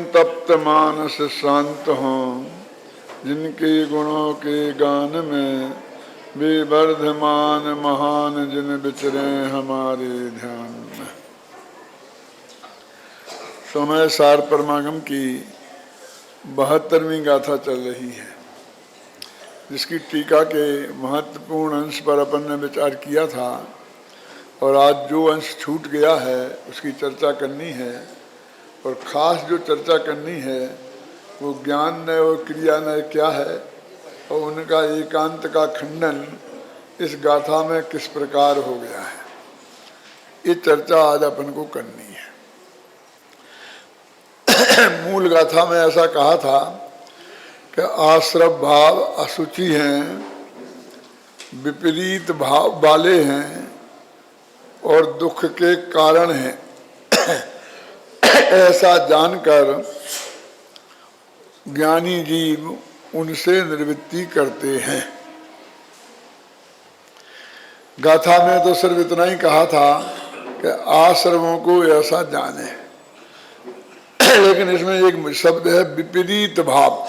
तप्त मानस शांत हों, जिनके गुणों के गान में वे वर्धमान महान जिन विचरे हमारे ध्यान में। समय सार परमागम की 72वीं गाथा चल रही है, जिसकी टीका के महत्वपूर्ण अंश पर अपन ने विचार किया था और आज जो अंश छूट गया है उसकी चर्चा करनी है। और ख़ास जो चर्चा करनी है वो ज्ञान नय और क्रिया नय क्या है और उनका एकांत का खंडन इस गाथा में किस प्रकार हो गया है, ये चर्चा आज अपन को करनी है। मूल गाथा में ऐसा कहा था कि आश्रव भाव अशुचि हैं, विपरीत भाव वाले हैं और दुख के कारण हैं। ऐसा जानकर ज्ञानी जीव उनसे निवृत्ति करते हैं। गाथा में तो सिर्फ इतना ही कहा था कि आश्रमों को ऐसा जाने, लेकिन इसमें एक शब्द है विपरीत भाव।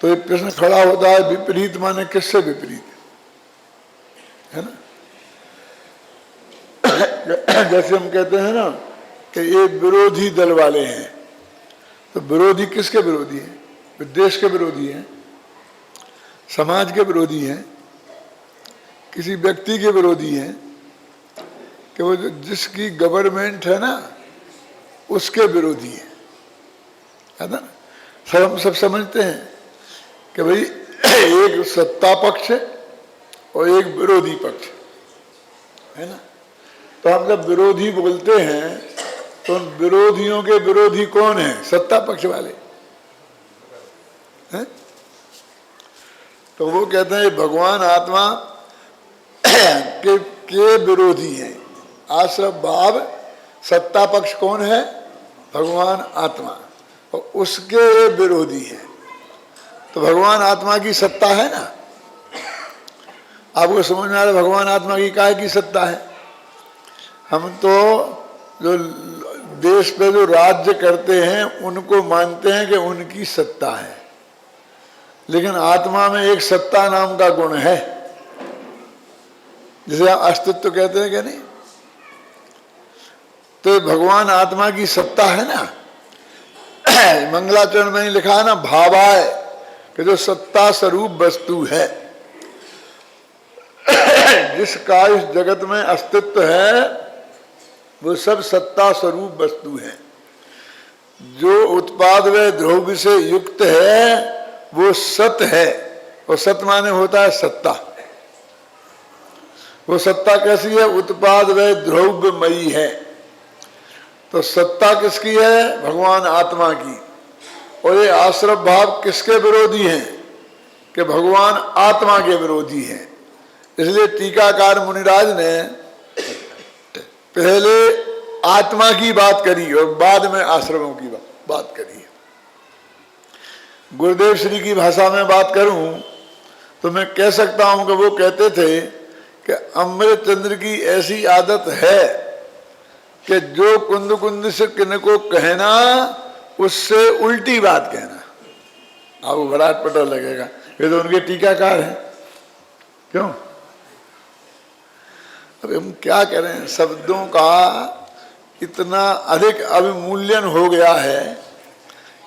तो एक प्रश्न खड़ा होता है, विपरीत माने किससे विपरीत है ना? जैसे हम कहते हैं ना कि ये विरोधी दल वाले हैं, तो विरोधी किसके विरोधी हैं? देश के विरोधी हैं, समाज के विरोधी हैं, किसी व्यक्ति के विरोधी हैं कि वो जिसकी गवर्नमेंट है ना उसके विरोधी है ना? हम सब समझते हैं कि भाई एक सत्ता पक्ष और एक विरोधी पक्ष है ना। तो हम जब विरोधी बोलते हैं तो उन विरोधियों के विरोधी कौन है? सत्ता पक्ष वाले हैं। तो वो कहते हैं भगवान आत्मा के विरोधी हैं। आश्रव भाव सत्ता पक्ष कौन है? भगवान आत्मा, और उसके विरोधी है। तो भगवान आत्मा की सत्ता है ना, आपको समझ में आ रहा है भगवान आत्मा की काहे की सत्ता है? हम तो जो देश पे जो राज्य करते हैं उनको मानते हैं कि उनकी सत्ता है, लेकिन आत्मा में एक सत्ता नाम का गुण है, जिसे अस्तित्व कहते हैं कि नहीं। तो भगवान आत्मा की सत्ता है ना। मंगलाचरण में ही लिखा है ना, भावाय, कि जो सत्ता स्वरूप वस्तु है, जिसका इस जगत में अस्तित्व है वो सब सत्ता स्वरूप वस्तु है। जो उत्पाद व द्रव्य से युक्त है वो सत है, और सत माने होता है सत्ता। वो सत्ता कैसी है? उत्पाद व द्रव्यमयी है। तो सत्ता किसकी है? भगवान आत्मा की। और ये आश्रव भाव किसके विरोधी हैं? कि भगवान आत्मा के विरोधी हैं। इसलिए टीकाकार मुनिराज ने पहले आत्मा की बात करी और बाद में आश्रमों की बात करी। गुरुदेव श्री की भाषा में बात करूं तो मैं कह सकता हूं कि वो कहते थे कि अमृतचंद्र की ऐसी आदत है कि जो कुंद कुंद से किनको कहना उससे उल्टी बात कहना। आपको बड़ा पता लगेगा, ये तो उनके टीकाकार हैं। क्यों? अब हम क्या करें, शब्दों का इतना अधिक अवमूल्यन हो गया है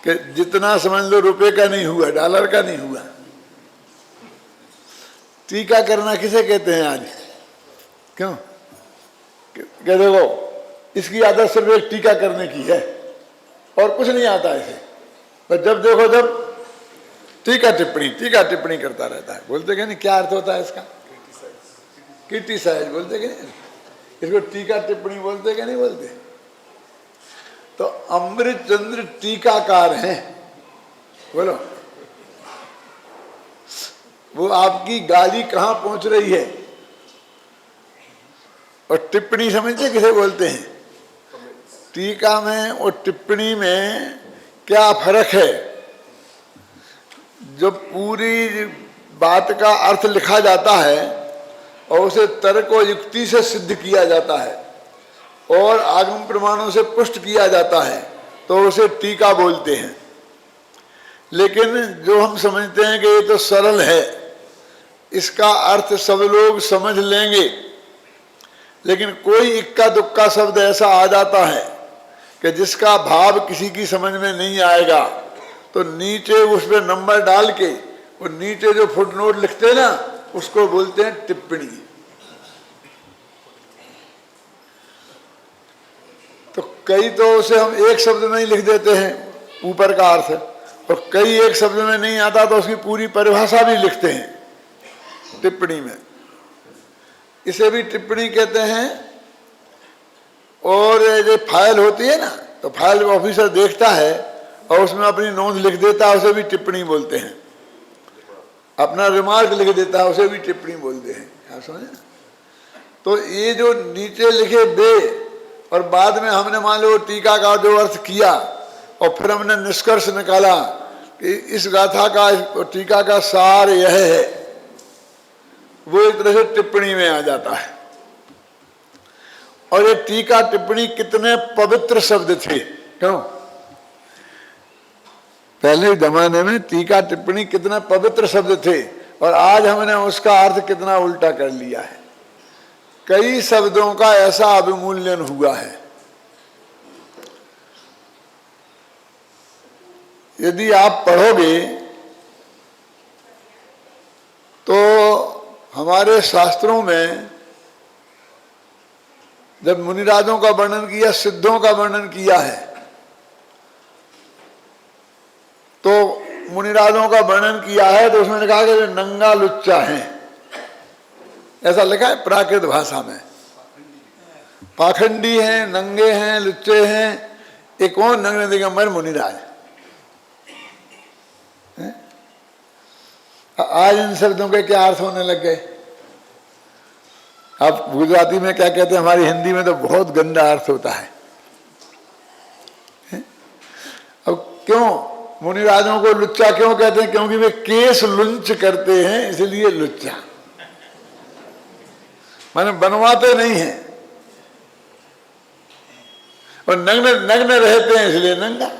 कि जितना समझ लो रुपए का नहीं हुआ, डॉलर का नहीं हुआ। टीका करना किसे कहते हैं आज? क्यों? कह देखो इसकी आदत सिर्फ एक टीका करने की है और कुछ नहीं आता इसे, पर जब देखो जब टीका टिप्पणी करता रहता है। बोलते क्या नहीं, क्या अर्थ होता है इसका? क्रिटिसाइज बोलते क्या नहीं, इसको टीका टिप्पणी बोलते क्या नहीं बोलते। तो अमृतचंद्र टीकाकार हैं, बोलो वो आपकी गाली कहां पहुंच रही है। और टिप्पणी समझते किसे बोलते हैं? टीका में और टिप्पणी में क्या फर्क है? जब पूरी बात का अर्थ लिखा जाता है और उसे तर्क और युक्ति से सिद्ध किया जाता है और आगम प्रमाणों से पुष्ट किया जाता है, तो उसे टीका बोलते हैं। लेकिन जो हम समझते हैं कि ये तो सरल है, इसका अर्थ सब लोग समझ लेंगे, लेकिन कोई इक्का दुक्का शब्द ऐसा आ जाता है कि जिसका भाव किसी की समझ में नहीं आएगा, तो नीचे उस पर नंबर डाल के वो नीचे जो फुटनोट लिखते हैं ना, उसको बोलते हैं टिप्पणी। तो कई तो उसे हम एक शब्द में ही लिख देते हैं ऊपर का अर्थ, और कई एक शब्द में नहीं आता तो उसकी पूरी परिभाषा भी लिखते हैं टिप्पणी में। इसे भी टिप्पणी कहते हैं। और जो फाइल होती है ना, तो फाइल ऑफिसर देखता है और उसमें अपनी नोट लिख देता है, उसे भी टिप्पणी बोलते हैं। अपना रिमार्क लिख देता है, उसे भी टिप्पणी बोलते हैं। आप समझे? तो ये जो नीचे लिखे बे, और बाद में हमने मान लो टीका का जो अर्थ किया, और फिर हमने निष्कर्ष निकाला कि इस गाथा का, टीका का सार यह है, वो एक तरह से टिप्पणी में आ जाता है। और ये टीका टिप्पणी कितने पवित्र शब्द थे, क्यों? पहले जमाने में टीका टिप्पणी कितने पवित्र शब्द थे, और आज हमने उसका अर्थ कितना उल्टा कर लिया है। कई शब्दों का ऐसा अवमूल्यन हुआ है। यदि आप पढ़ोगे तो हमारे शास्त्रों में जब मुनिराजों का वर्णन किया, सिद्धों का वर्णन किया है, तो मुनिराजों का वर्णन किया है तो उसमें लिखा कि वे नंगा लुच्चा है, ऐसा लिखा है प्राकृत भाषा में। पाखंडी हैं, नंगे हैं, लुच्चे हैं। ये कौन? नंगे दिगंबर मुनिराज। आज इन शब्दों के क्या अर्थ होने लग गए? आप गुजराती में क्या कहते हैं, हमारी हिंदी में तो बहुत गंदा अर्थ होता है। अब क्यों मुनिराजों को लुच्चा क्यों कहते हैं? क्योंकि वे केस लुंच करते हैं, इसलिए लुच्चा। माने बनवाते नहीं हैं, और नग्न नग्न रहते हैं, इसलिए नंगा।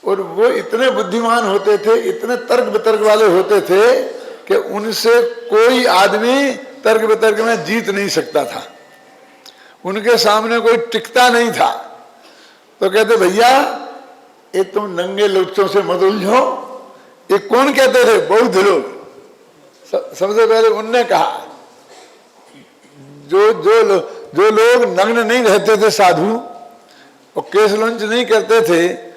और वो इतने बुद्धिमान होते थे, इतने तर्क वितर्क वाले होते थे कि उनसे कोई आदमी तर्क वितर्क में जीत नहीं सकता था। उनके सामने कोई टिकता नहीं था। तो कहते भैया ये तुम नंगे लुच्चों से मत उलझो। ये कौन कहते थे? बौद्ध लोग। सबसे पहले उनने कहा, जो लोग नग्न नहीं रहते थे, साधु, और केस लुंच नहीं करते थे,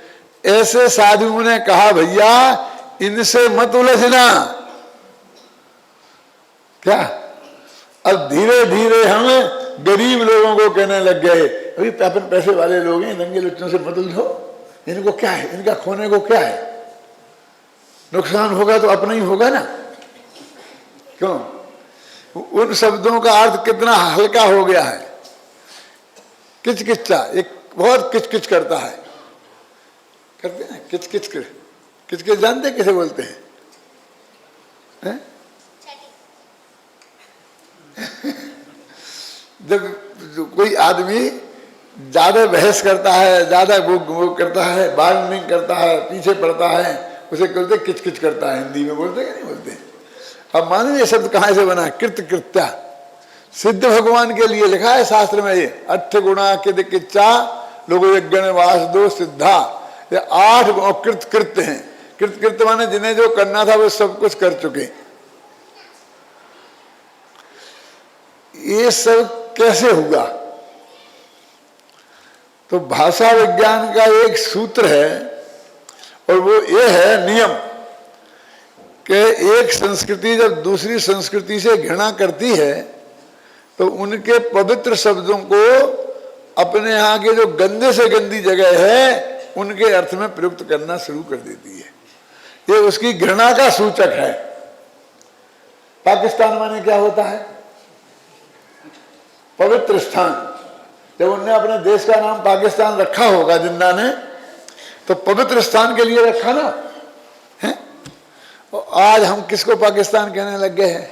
ऐसे साधुओं ने कहा भैया इनसे मत उलझना। क्या? अब धीरे धीरे हम गरीब लोगों को कहने लग गए, अभी अपन पैसे वाले लोग हैं, नंगे लुच्चों से मत उलझो, इनको क्या है, इनका खोने को क्या है, नुकसान होगा तो अपना ही होगा ना। क्यों? उन शब्दों का अर्थ कितना हल्का हो गया है। किचकिच्चा, एक बहुत किचकिच करता है, करते हैं किचकिच कर। किचकिच जानते किसे बोलते हैं? जब कोई आदमी ज्यादा बहस करता है, ज्यादा वो करता है, बार्गेनिंग करता है, पीछे पड़ता है, उसे बोलते किचकिच करता है। हिंदी में बोलते क्या नहीं बोलते? अब माने ये शब्द कहां से बना? कृत कृत्या। सिद्ध भगवान के लिए लिखा है शास्त्र में, ये 8 गुणा किद किच्चा लोगो यज्ञ वास दो सिद्धा। ये 8 कृत कृत्य हैं। कृत कृत्य माने जिन्हें जो करना था वो सब कुछ कर चुके। ये सब कैसे हुआ? तो भाषा विज्ञान का एक सूत्र है, और वो ये है नियम कि एक संस्कृति जब दूसरी संस्कृति से घृणा करती है तो उनके पवित्र शब्दों को अपने यहाँ के जो गंदे से गंदी जगह है उनके अर्थ में प्रयुक्त करना शुरू कर देती है। ये उसकी घृणा का सूचक है। पाकिस्तान माने क्या होता है? पवित्र स्थान। जब उनने अपने देश का नाम पाकिस्तान रखा होगा जिन्ना ने, तो पवित्र स्थान के लिए रखा ना है। और आज हम किसको पाकिस्तान कहने लग गए हैं?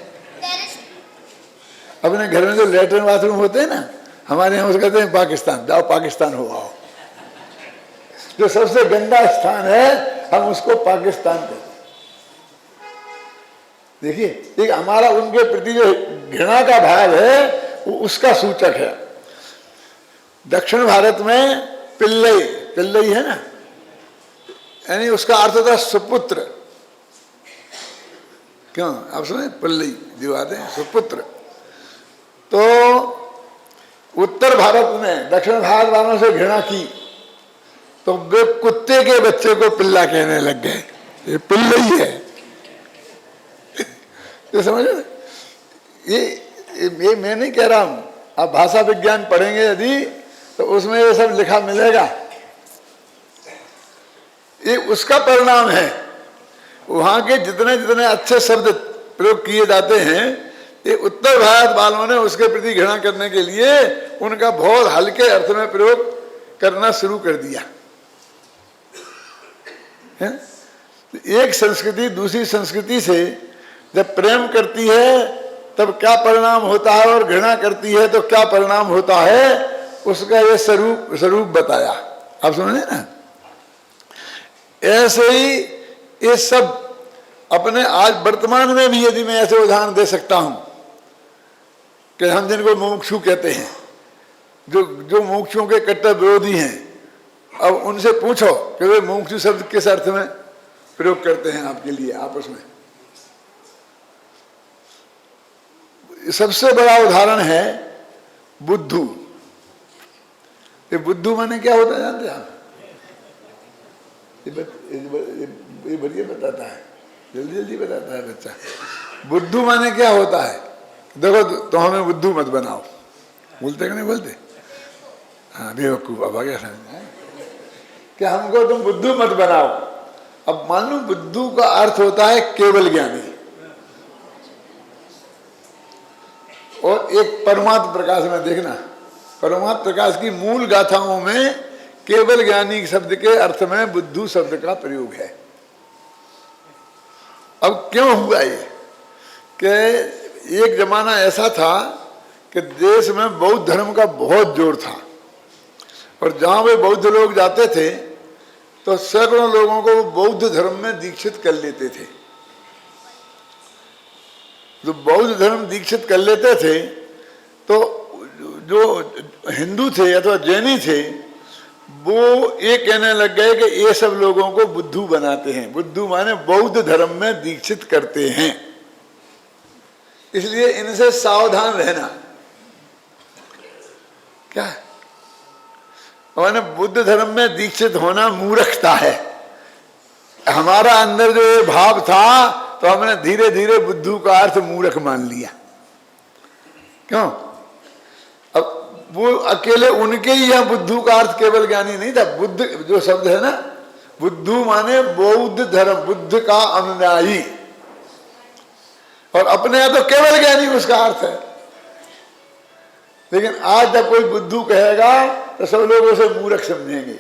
अपने घर में जो लेटरिन बाथरूम होते हैं ना, हमारे यहाँ उसको कहते हैं पाकिस्तान। जाओ पाकिस्तान हो आओ। जो सबसे गंदा स्थान है हम उसको पाकिस्तान कहते हैं। देखिए, एक हमारा उनके प्रति जो घृणा का भाव है वो उसका सूचक है। दक्षिण भारत में पिल्लई, पिल्लई है ना, यानी उसका अर्थ होता है सुपुत्र। क्यों आप सुने, पिल्लई जो आते हैं सुपुत्र। तो उत्तर भारत में दक्षिण भारत वालों से घृणा की तो वे कुत्ते के बच्चे को पिल्ला कहने लग गए, ये पिल्लई है। ये समझ रहे? ये मैं नहीं कह रहा हूं, आप भाषा विज्ञान पढ़ेंगे यदि तो उसमें ये सब लिखा मिलेगा। ये उसका परिणाम है। वहां के जितने जितने अच्छे शब्द प्रयोग किए जाते हैं, ये उत्तर भारत वालों ने उसके प्रति घृणा करने के लिए उनका बहुत हल्के अर्थ में प्रयोग करना शुरू कर दिया है? एक संस्कृति दूसरी संस्कृति से जब प्रेम करती है तब क्या परिणाम होता है और घृणा करती है तो क्या परिणाम होता है, उसका ये स्वरूप बताया। आप समझे ना? ऐसे ही ये सब अपने आज वर्तमान में भी यदि मैं ऐसे उदाहरण दे सकता हूं कि हम जिनको मुमुक्षु कहते हैं, जो मुमुक्षुओं के कट्टर विरोधी हैं, अब उनसे पूछो कि वे मुमुक्षु शब्द किस अर्थ में प्रयोग करते हैं आपके लिए आपस में। सबसे बड़ा उदाहरण है बुद्धू। ये बुद्धू माने क्या होता है जानते हैं आप? ये बढ़िया बताता है, जल्दी जल्दी बताता है बच्चा। बुद्धू माने क्या होता है? देखो तो हमें बुद्धू मत बनाओ, बोलते कि नहीं बोलते? हाँ बेवकूफ, अब क्या समझना है कि हमको तुम बुद्धू मत बनाओ। अब मान लो बुद्धू का अर्थ होता है केवल ज्ञानी, और एक परमात्म प्रकाश में देखना, परमात्म प्रकाश की मूल गाथाओं में केवल ज्ञानी शब्द के अर्थ में बुद्धू शब्द का प्रयोग है। अब क्यों हुआ ये कि एक जमाना ऐसा था कि देश में बौद्ध धर्म का बहुत जोर था, और जहां वे बौद्ध लोग जाते थे तो सैकड़ों लोगों को बौद्ध धर्म में दीक्षित कर लेते थे। जो बौद्ध धर्म दीक्षित कर लेते थे तो जो हिंदू थे अथवा जैनी थे वो ये कहने लग गए कि ये सब लोगों को बुद्धू बनाते हैं। बुद्धू माने बौद्ध धर्म में दीक्षित करते हैं, इसलिए इनसे सावधान रहना। क्या माने बुद्ध धर्म में दीक्षित होना मूर्खता है। हमारा अंदर जो ये भाव था तो हमने धीरे धीरे बुद्धू का अर्थ मूर्ख मान लिया। क्यों? अब वो अकेले उनके ही यहाँ बुद्धू का अर्थ केवल ज्ञानी नहीं था। बुद्ध जो शब्द है ना, बुद्धू माने बौद्ध धर्म, बुद्ध का अनुयायी, और अपने यहाँ तो केवल ज्ञानी उसका अर्थ है। लेकिन आज जब कोई बुद्धू कहेगा तो सब लोग उसे मूर्ख समझेंगे।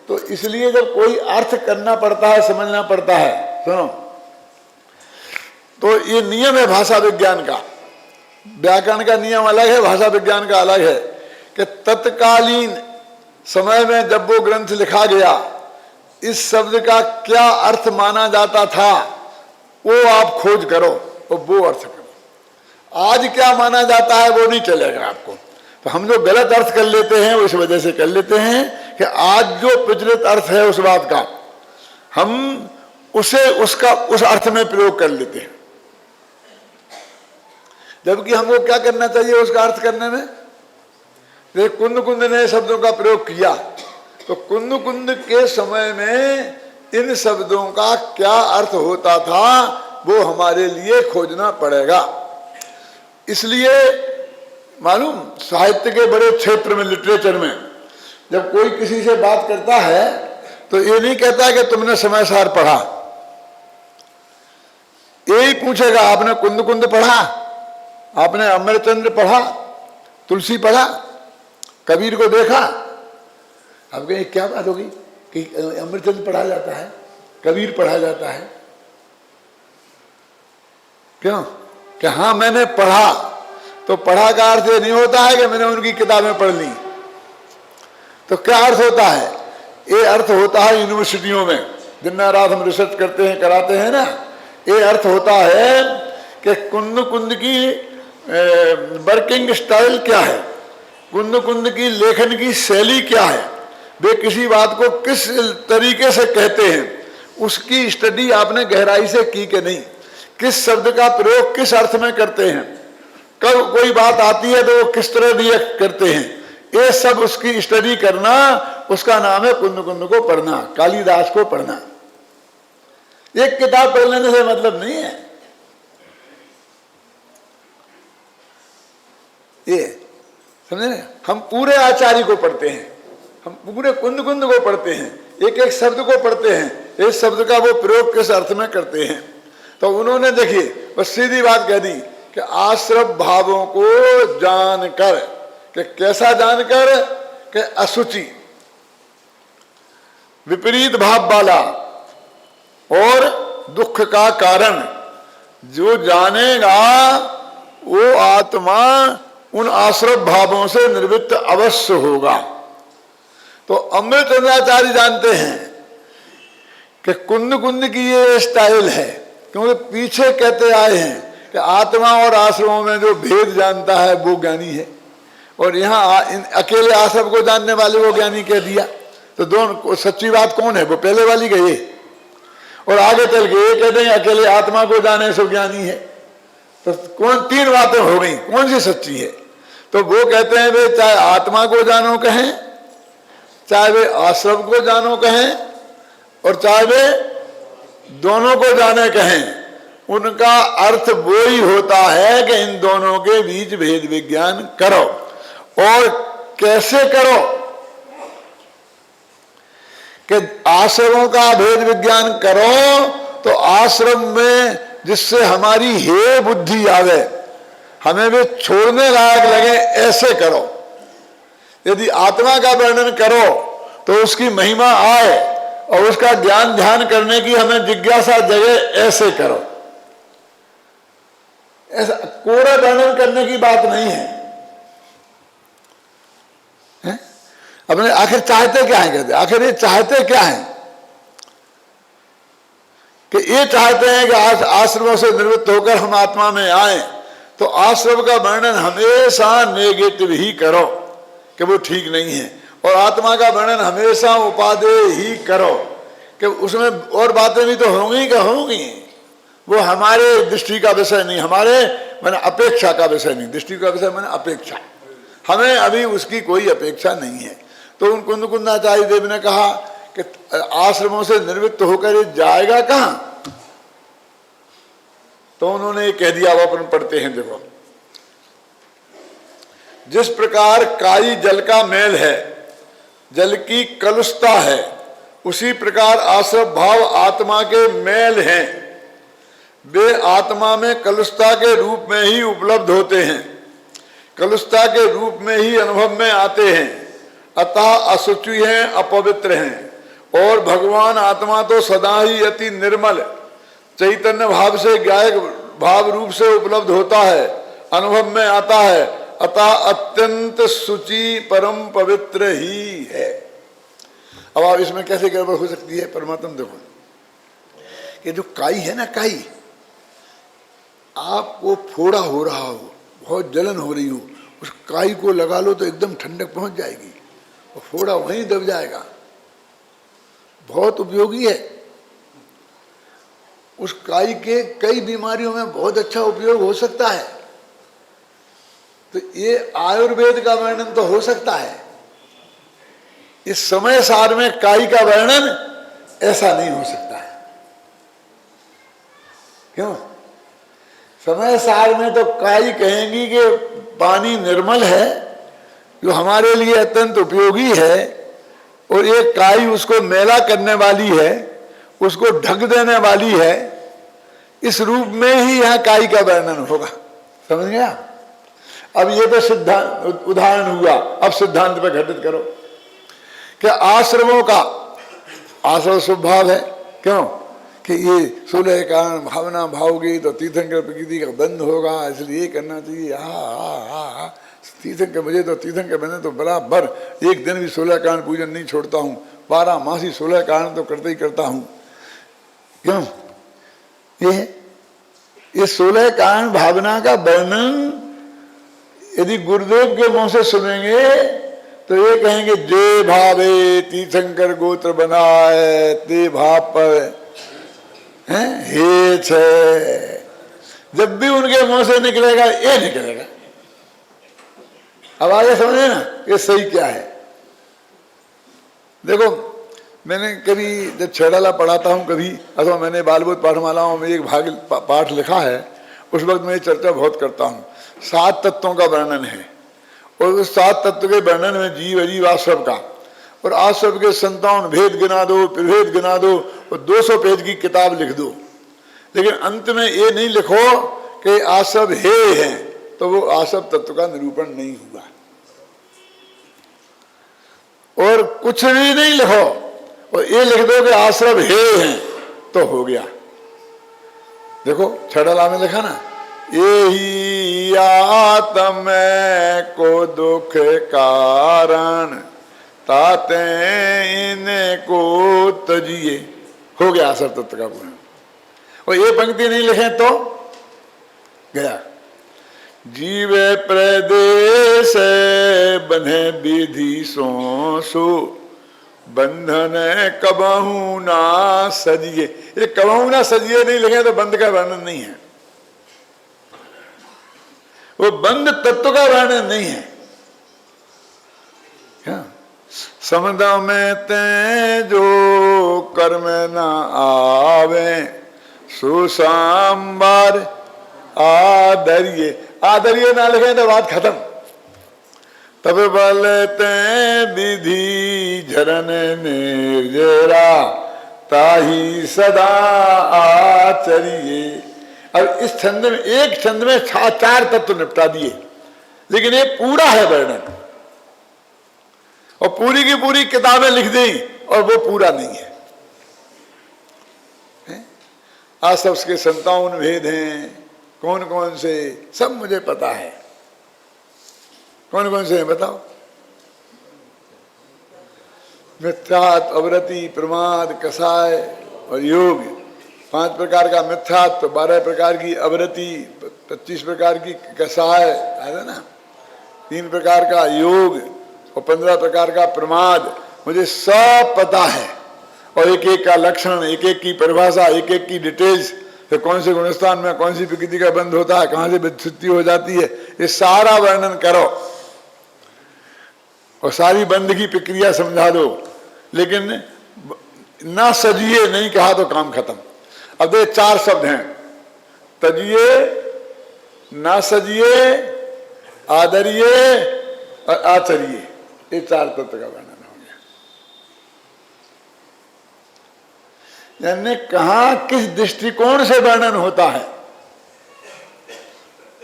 तो इसलिए जब कोई अर्थ करना पड़ता है, समझना पड़ता है, सुनो, तो ये नियम है भाषा विज्ञान का। व्याकरण का नियम अलग है, भाषा विज्ञान का अलग है कि तत्कालीन समय में जब वो ग्रंथ लिखा गया, इस शब्द का क्या अर्थ माना जाता था वो आप खोज करो और वो अर्थ करो। आज क्या माना जाता है वो नहीं चलेगा आपको। तो हम जो गलत अर्थ कर लेते हैं वो इस वजह से कर लेते हैं कि आज जो प्रचलित अर्थ है उस बात का हम उसे उसका उस अर्थ में प्रयोग कर लेते हैं, जबकि हमको क्या करना चाहिए उसका अर्थ करने में। देख, कुंद कुंद ने शब्दों का प्रयोग किया तो कुंद कुंद के समय में इन शब्दों का क्या अर्थ होता था वो हमारे लिए खोजना पड़ेगा। इसलिए मालूम, साहित्य के बड़े क्षेत्र में, लिटरेचर में, जब कोई किसी से बात करता है तो ये नहीं कहता कि तुमने समाचार पढ़ा, यही पूछेगा आपने कुंद कुंद पढ़ा, आपने अमरचंद्र पढ़ा, तुलसी पढ़ा, कबीर को देखा। अब कहीं क्या बात होगी कि अमरचंद्र पढ़ा जाता है, कबीर पढ़ा जाता है? क्यों? कि हाँ मैंने पढ़ा, तो पढ़ा का अर्थ ये नहीं होता है कि मैंने उनकी किताबें पढ़ ली। तो क्या अर्थ होता है? ये अर्थ होता है यूनिवर्सिटियों में, दिन रात हम रिसर्च करते हैं, कराते हैं ना। ये अर्थ होता है कि कुंद कुंद की वर्किंग स्टाइल क्या है, कुंद कुंद की लेखन की शैली क्या है, वे किसी बात को किस तरीके से कहते हैं, उसकी स्टडी आपने गहराई से की कि नहीं, किस शब्द का प्रयोग किस अर्थ में करते हैं, कब कोई बात आती है तो वो किस तरह रिएक्ट करते हैं, ये सब उसकी स्टडी करना, उसका नाम है कुंद कुंद को पढ़ना, कालिदास को पढ़ना। एक किताब पढ़ लेने से मतलब नहीं है। ये समझे ना, हम पूरे आचार्य को पढ़ते हैं, हम पूरे कुंद कुंद को पढ़ते हैं, एक एक शब्द को पढ़ते हैं, इस शब्द का वो प्रयोग किस अर्थ में करते हैं। तो उन्होंने देखिए बस सीधी बात कह दी कि आश्रव भावों को जानकर, कि कैसा जानकर, कि असुचि विपरीत भाव वाला और दुख का कारण जो जानेगा वो आत्मा उन आश्रव भावों से निवृत्त अवश्य होगा। तो अमृतचंद्राचार्य जानते हैं कि कुंद कुंद की ये स्टाइल है, क्योंकि पीछे कहते आए हैं कि आत्मा और आश्रमों में जो भेद जानता है वो ज्ञानी है, और यहाँ अकेले आश्रम को जानने वाले वो ज्ञानी कह दिया। तो दोनों सच्ची बात कौन है, वो पहले वाली गई, और आगे चल के ये कहते हैं अकेले आत्मा को जाने सो ज्ञानी है। तो कौन, तीन बातें हो गई, कौन सी सच्ची है? तो वो कहते हैं वे चाहे आत्मा को जानो कहें, चाहे वे आश्रम को जानो कहें, और चाहे वे दोनों को जाने कहें, उनका अर्थ वो ही होता है कि इन दोनों के बीच भेद विज्ञान करो। और कैसे करो? कि आश्रमों का भेद विज्ञान करो तो आश्रम में जिससे हमारी हे बुद्धि आवे, हमें वे छोड़ने लायक लगे, ऐसे करो। यदि आत्मा का वर्णन करो तो उसकी महिमा आए और उसका ज्ञान ध्यान करने की हमें जिज्ञासा जगे, ऐसे करो। ऐसा कोरा वर्णन करने की बात नहीं है। अपने आखिर चाहते क्या है, कहते आखिर ये चाहते क्या है? कि ये चाहते हैं कि आश्रमों से निवृत्त होकर हम आत्मा में आए, तो आश्रम का वर्णन हमेशा नेगेटिव ही करो कि वो ठीक नहीं है, और आत्मा का वर्णन हमेशा उपादेय ही करो कि उसमें और बातें भी तो होंगी कि होंगी, वो हमारे दृष्टि का विषय नहीं, हमारे मैंने अपेक्षा का विषय नहीं, दृष्टि का विषय मैंने अपेक्षा, हमें अभी उसकी कोई अपेक्षा नहीं है। तो उन कुंद कुंदाचार्य देव ने कहा कि आश्रमों से निवृत्त होकर ये जाएगा कहां? तो उन्होंने ये कह दिया, वो अपन पढ़ते हैं, देखो, जिस प्रकार काई जल का मेल है, जल की कलुषता है, उसी प्रकार आश्रव भाव आत्मा के मेल हैं, वे आत्मा में कलुषता के रूप में ही उपलब्ध होते हैं, कलुषता के रूप में ही अनुभव में आते हैं, अतः असुचि हैं, अपवित्र हैं। और भगवान आत्मा तो सदा ही अति निर्मल चैतन्य भाव से गायक भाव रूप से उपलब्ध होता है, अनुभव में आता है, अतः अत्यंत शुचि परम पवित्र ही है। अब आप इसमें कैसे गड़बड़ हो सकती है? परमात्मा देखो कि जो काई है ना, काई, आपको फोड़ा हो रहा हो, बहुत जलन हो रही हो, उस काई को लगा लो तो एकदम ठंडक पहुंच जाएगी, और फोड़ा वहीं दब जाएगा, बहुत उपयोगी है। उस काई के कई बीमारियों में बहुत अच्छा उपयोग हो सकता है। तो ये आयुर्वेद का वर्णन तो हो सकता है, इस समय सार में काई का वर्णन ऐसा नहीं हो सकता है। क्यों? समय सार में तो काई कहेंगी कि पानी निर्मल है, जो हमारे लिए अत्यंत उपयोगी है, और ये काई उसको मैला करने वाली है, उसको ढक देने वाली है, इस रूप में ही यहाँ काई का वर्णन होगा। समझ गया? अब ये तो सिद्धांत उदाहरण हुआ, अब सिद्धांत पे घटित करो कि आश्रमों का आश्रम स्वभाव है। क्यों? कि ये 16 कारण भावना भावगी तो तीर्थंकर प्रकृति का बंद होगा, इसलिए ये करना चाहिए। तीर्थंकर, मुझे तो तीर्थंकर बने तो बराबर एक दिन भी 16 कारण पूजन नहीं छोड़ता हूँ, 12 मासी 16 कारण तो करते ही करता हूं। क्यों? ये 16 कारण भावना का वर्णन यदि गुरुदेव के मुंह से सुनेंगे तो ये कहेंगे जे भावे तीर्थंकर गोत्र बनाए ते भाव पर हे छे। जब भी उनके मुंह से निकलेगा ये निकलेगा। अब आगे समझे ना ये सही क्या है। देखो मैंने कभी जब छेड़ाला पढ़ाता हूँ कभी, अथवा मैंने बालबोध पाठमालाओं में एक भाग पाठ लिखा है, उस वक्त मैं चर्चा बहुत करता हूँ। 7 तत्वों का वर्णन है और उस 7 तत्व के वर्णन में जीव अजीव आश्रव का, और आश्रव के 57 भेद गिना दो, प्रभेद गिना दो और 200 पेज की किताब लिख दो, लेकिन अंत में ये नहीं लिखो कि आश्रव है, तो वो आश्रव तत्व का निरूपण नहीं हुआ। और कुछ भी नहीं लिखो और ये लिख दो कि आश्रव है तो हो गया। देखो छड़ला में लिखा ना, ये ही आत्म को दुख कारण ताते इनको तजिए, हो गया आश्रव तत्व का पूर्ण। और ये पंक्ति नहीं लिखे तो गया। जीवे प्रदेश बंधे विधि सो बंधन कबहू ना सजिए। ये कबहू ना सजिए नहीं लिखे तो बंध का वर्णन नहीं है, वो बंध तत्व का वर्णन नहीं है। क्या समझ में ते जो कर्म ना आवे सुसाम्बार आदरिये, आदरिये ना लिखे तो बात खत्म। तब बलते विधि झरन निर्जरा ताही सदा आचरिये। अब इस छंद में, एक छंद में 4 तत्व निपटा दिए, लेकिन ये पूरा है वर्णन, और पूरी की पूरी किताबें लिख दी और वो पूरा नहीं है। आश्रव के 57 भेद हैं, कौन कौन से, सब मुझे पता है। कौन कौन से हैं बताओ? मिथ्यात्व, अवरति, प्रमाद, कसाय और योग। 5 प्रकार का मिथ्यात्व, 12 प्रकार की अवरति, 25 प्रकार की कसाय है ना, 3 प्रकार का योग और 15 प्रकार का प्रमाद। मुझे सब पता है, और एक एक का लक्षण, एक एक की परिभाषा, एक एक की डिटेल्स, फिर कौन से गुणस्थान में कौन सी प्रकृति का बंध होता है, कहां से विच्छुत्ति हो जाती है, ये सारा वर्णन करो और सारी बंध की प्रक्रिया समझा दो। लेकिन ना सजिए नहीं कहा तो काम खत्म। अब देखिए 4 शब्द हैं, तजिए, ना सजिए, आदरिये और आचरिये। ये 4 तत्व का वर्णन हो गया। यानी कहां किस दृष्टिकोण से वर्णन होता है,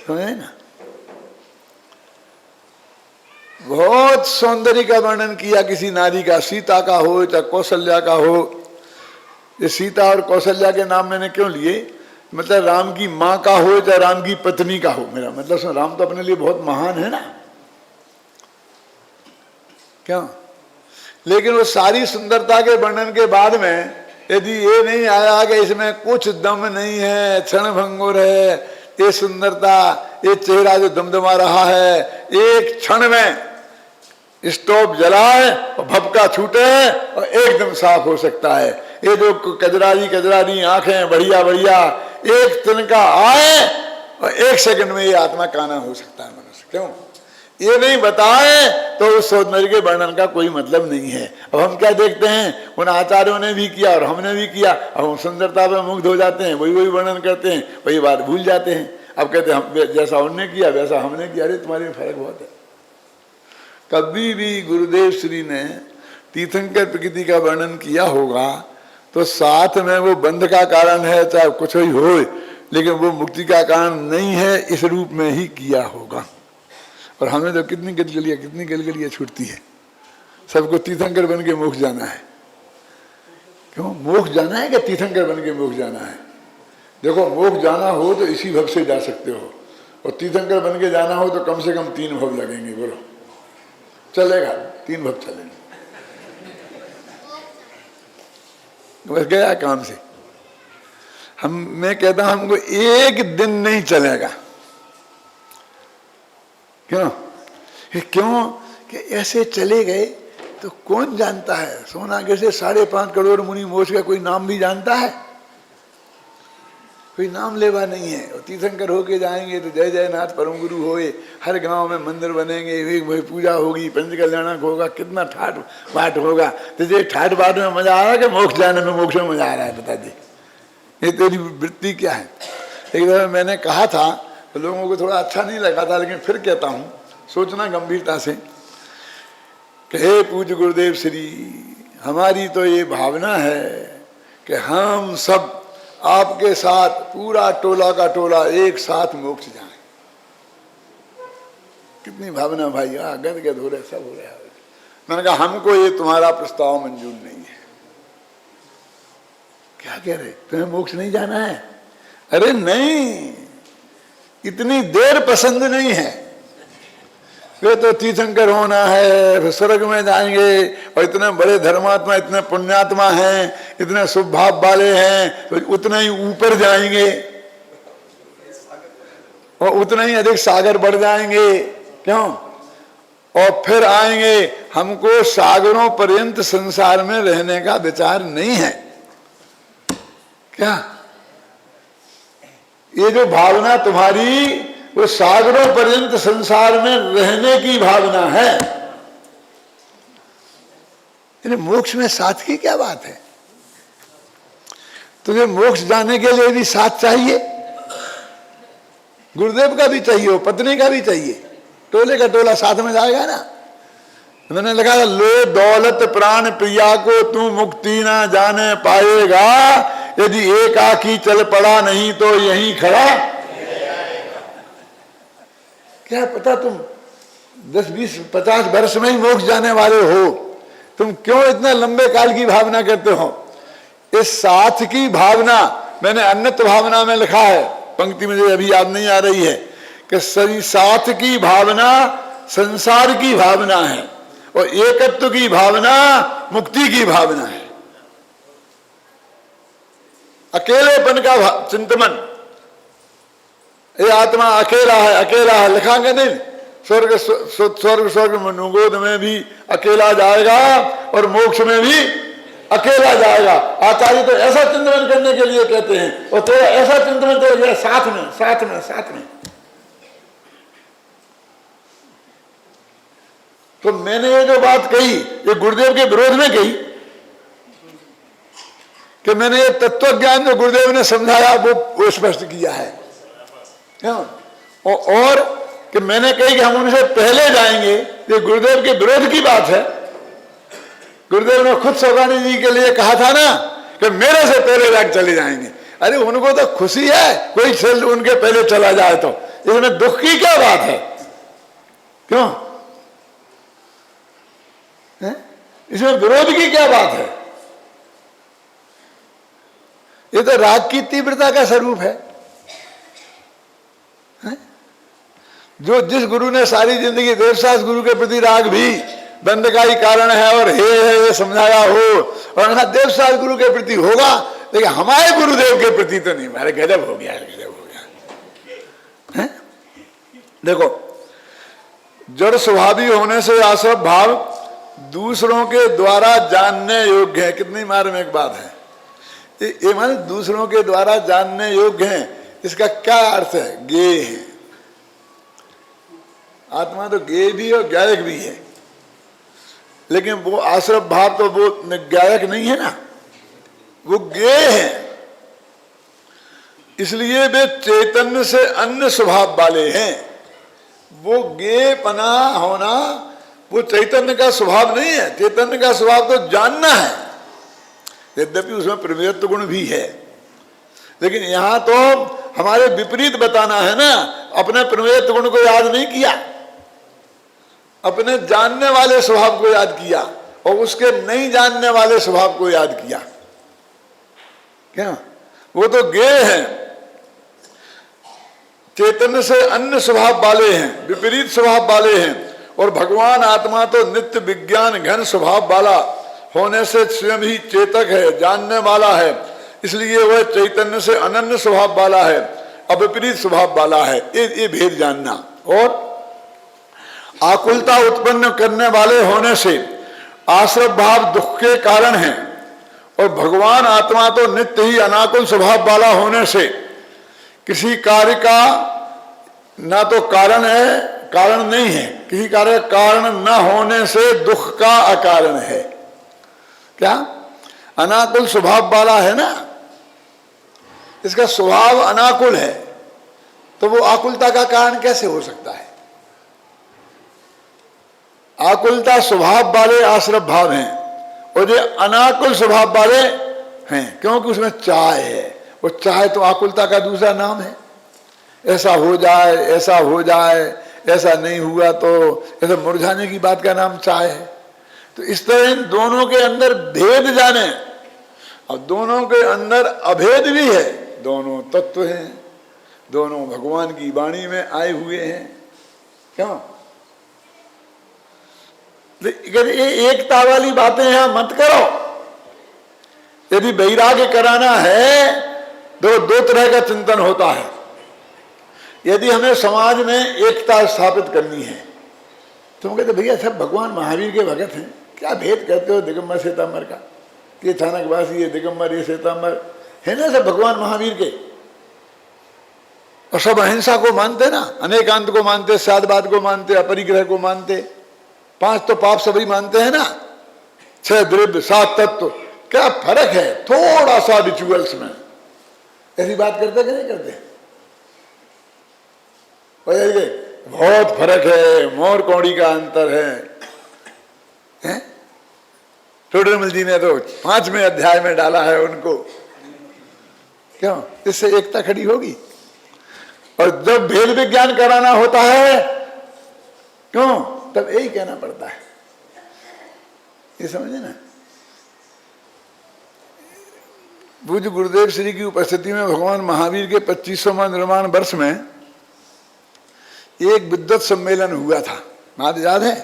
समझे ना। बहुत सौंदर्य का वर्णन किया किसी नारी का, सीता का हो चाहे कौशल्या का हो। ये सीता और कौशल्या के नाम मैंने क्यों लिए, मतलब राम की माँ का हो चाहे राम की पत्नी का हो, मेरा मतलब राम तो अपने लिए बहुत महान है ना, क्या। लेकिन वो सारी सुंदरता के वर्णन के बाद में यदि ये नहीं आया कि इसमें कुछ दम नहीं है, क्षण भंगुर है, ये सुंदरता, ये चेहरा जो दमदमा रहा है, एक क्षण में स्टोव जलाए और भपका छूटे और एकदम साफ हो सकता है। ये जो कजरारी आंखें बढ़िया बढ़िया, एक तिनका आए और 1 सेकंड में ये आत्मा काना हो सकता है मनुष्य। क्यों ये नहीं बताए तो उस सौंदर्य के वर्णन का कोई मतलब नहीं है। अब हम क्या देखते हैं, उन आचार्यों ने भी किया और हमने भी किया, अब हम सुंदरता पर मुग्ध हो जाते हैं, वही वर्णन करते हैं, वही बात भूल जाते हैं। अब कहते हैं हम जैसा उन्होंने किया वैसा हमने किया। अरे तुम्हारे में फर्क बहुत है। कभी भी गुरुदेव श्री ने तीर्थंकर प्रकृति का वर्णन किया होगा तो साथ में वो बंध का कारण है, चाहे कुछ ही हो, लेकिन वो मुक्ति का कारण नहीं है, इस रूप में ही किया होगा। और हमें तो कितनी गलगलियां छूटती है, सबको तीर्थंकर बन के मोक्ष जाना है। क्यों मोक्ष जाना है कि तीर्थंकर बन के मोक्ष जाना है? देखो मोक्ष जाना हो तो इसी भव से जा सकते हो, और तीर्थंकर बन के जाना हो तो कम से कम 3 भव लगेंगे। बोलो चलेगा? 3 भव चलेंगे। बस गया काम से। मैं कहता हूं हमको एक दिन नहीं चलेगा। क्यों? कि ऐसे चले गए तो कौन जानता है? सोनागर से 5.5 करोड़ मुनि मोक्ष का कोई नाम भी जानता है? कोई नाम लेवा नहीं है। और तीर्थंकर होके जाएंगे तो जय जयनाथ परम गुरु होए, हर गांव में मंदिर बनेंगे, पूजा होगी, पंच कल्याणक होगा, कितना ठाट बाट होगा। तो ये ठाट बाट में मजा आ रहा है कि मोक्ष जाने में, मोक्ष में मजा आ रहा है? बता दे, ये तेरी वृत्ति क्या है? एक दफा मैंने कहा था तो लोगों को थोड़ा अच्छा नहीं लगा था, लेकिन फिर कहता हूँ, सोचना गंभीरता से कि हे पूज्य गुरुदेव श्री, हमारी तो ये भावना है कि हम सब आपके साथ पूरा टोला का टोला एक साथ मोक्ष जाए। कितनी भावना भाई, गदगद हो रहे, सब हो रहा है। मैंने कहा हमको ये तुम्हारा प्रस्ताव मंजूर नहीं है। क्या कह रहे, तुम्हें मोक्ष नहीं जाना है? अरे नहीं, इतनी देर पसंद नहीं है। वे तो तीर्थंकर होना है, फिर स्वर्ग में जाएंगे, और इतने बड़े धर्मात्मा, इतने पुण्यात्मा हैं, इतने शुभ भाव वाले हैं, तो उतने ही ऊपर जाएंगे और उतने ही अधिक सागर बढ़ जाएंगे। क्यों? और फिर आएंगे। हमको सागरों पर्यंत संसार में रहने का विचार नहीं है। क्या ये जो भावना तुम्हारी, वो सागरों पर्यंत संसार में रहने की भावना है। मोक्ष में साथ की क्या बात है? तुझे मोक्ष जाने के लिए भी साथ चाहिए, गुरुदेव का भी चाहिए, पत्नी का भी चाहिए, टोले का टोला साथ में जाएगा ना। मैंने लिखा था, लो दौलत प्राण प्रिया को तू मुक्ति ना जाने पाएगा, यदि एकाकी चल पड़ा नहीं तो यहीं खड़ा। क्या पता तुम 10, 20, 50 वर्ष में ही मोक्ष जाने वाले हो, तुम क्यों इतना लंबे काल की भावना करते हो? इस साथ की भावना मैंने अन्यत्र भावना में लिखा है, पंक्ति मुझे अभी याद नहीं आ रही है, कि सही साथ की भावना संसार की भावना है और एकत्व की भावना मुक्ति की भावना है। अकेलेपन का चिंतन, ये आत्मा अकेला है, लिखा के दिन स्वर्ग मनुगोद में भी अकेला जाएगा और मोक्ष में भी अकेला जाएगा। आचार्य तो ऐसा चिंतन करने के लिए कहते हैं, और तेरा ऐसा चिंतन तो साथ में। तो मैंने ये जो बात कही, ये गुरुदेव के विरोध में कही, कि मैंने ये तत्व ज्ञान जो गुरुदेव ने समझाया वो स्पष्ट किया है। और कि मैंने कही कि हम उनसे पहले जाएंगे, ये गुरुदेव के विरोध की बात है। गुरुदेव ने खुद सौगानी जी के लिए कहा था ना कि मेरे से पहले जाकर चले जाएंगे। अरे उनको तो खुशी है कोई उनके पहले चला जाए, तो इसमें दुख की क्या बात है? क्यों? इसमें विरोध की क्या बात है? ये तो राग की तीव्रता का स्वरूप है। जो जिस गुरु ने सारी जिंदगी देवसास गुरु के प्रति राग भी दंड का ही कारण है और हे ये समझाया हो, और देवसास गुरु के प्रति होगा, लेकिन हमारे गुरुदेव के प्रति तो नहीं। हमारे गजब हो गया, गजब हो गया है? देखो, जड़ स्वभावी होने से आसव भाव दूसरों के द्वारा जानने योग्य है। कितनी मार्मिक बात है ये माने दूसरों के द्वारा जानने योग्य है। इसका क्या अर्थ है? ज्ञेय है। आत्मा तो ज्ञेय भी और ज्ञायक भी है, लेकिन वो आश्रव भाव तो वो ज्ञायक नहीं है ना, वो ज्ञेय है। इसलिए वे चैतन्य से अन्य स्वभाव वाले हैं। वो ज्ञेयपना होना वो चैतन्य का स्वभाव नहीं है। चैतन्य का स्वभाव तो जानना है, यद्यपि उसमें प्रमेयत्व गुण भी है, लेकिन यहां तो हमारे विपरीत बताना है ना। अपने प्रमेयत्व गुण को याद नहीं किया, अपने जानने वाले स्वभाव को याद किया और उसके नहीं जानने वाले स्वभाव को याद किया। क्या? वो तो ज्ञेय है, चैतन्य से अन्य स्वभाव वाले हैं, विपरीत स्वभाव वाले हैं। और भगवान आत्मा तो नित्य विज्ञान घन स्वभाव वाला होने से स्वयं ही चेतक है, जानने वाला है, इसलिए वह चैतन्य से अनन्य स्वभाव वाला है, अविपरीत स्वभाव वाला है। ये भेद जानना। और आकुलता उत्पन्न करने वाले होने से आश्रय भाव दुख के कारण है, और भगवान आत्मा तो नित्य ही अनाकुल स्वभाव वाला होने से किसी कार्य का ना तो कारण है, कारण नहीं है, किसी कार्य का कारण न होने से दुख का अकारण है। क्या? अनाकुल स्वभाव वाला है ना, इसका स्वभाव अनाकुल है, तो वो आकुलता का कारण कैसे हो सकता है? आकुलता स्वभाव वाले आश्रय भाव हैं, और ये अनाकुल स्वभाव वाले हैं, क्योंकि उसमें चाह है। वो चाह तो आकुलता का दूसरा नाम है। ऐसा हो जाए, ऐसा हो जाए, ऐसा नहीं हुआ तो ऐसा मुरझाने की बात का नाम चाह है। तो इस तरह इन दोनों के अंदर भेद जाने, और दोनों के अंदर अभेद भी है। दोनों तत्व हैं, दोनों भगवान की वाणी में आए हुए हैं। क्यों? ये एकता वाली बातें यहां मत करो। यदि वैराग्य कराना है तो दो तरह का चिंतन होता है। यदि हमें समाज में एकता स्थापित करनी है तो हम कहते भैया सब भगवान महावीर के भगत हैं, क्या भेद करते हो दिगंबर श्वेतांबर का? ये थानकवासी, ये दिगंबर, ये श्वेतांबर है ना, सब भगवान महावीर के। और सब अहिंसा को मानते ना, अनेकांत को मानते, साधवाद को मानते, अपरिग्रह को मानते, 5 तो पाप सभी मानते हैं ना, 6 द्रव्य 7 तत्व। क्या फर्क है थोड़ा सा रिचुअल्स में? ऐसी बात करते कि नहीं करते? बहुत फर्क है, मोर कौड़ी का अंतर है? टोडरमल जी ने तो 5वें अध्याय में डाला है उनको। क्यों? इससे एकता खड़ी होगी। और जब भेद विज्ञान कराना होता है, क्यों, तब यही कहना पड़ता है। ये समझे ना? पूज्य गुरुदेव श्री की उपस्थिति में भगवान महावीर के 25वां निर्माण वर्ष में एक विद्वत सम्मेलन हुआ था, बात याद है?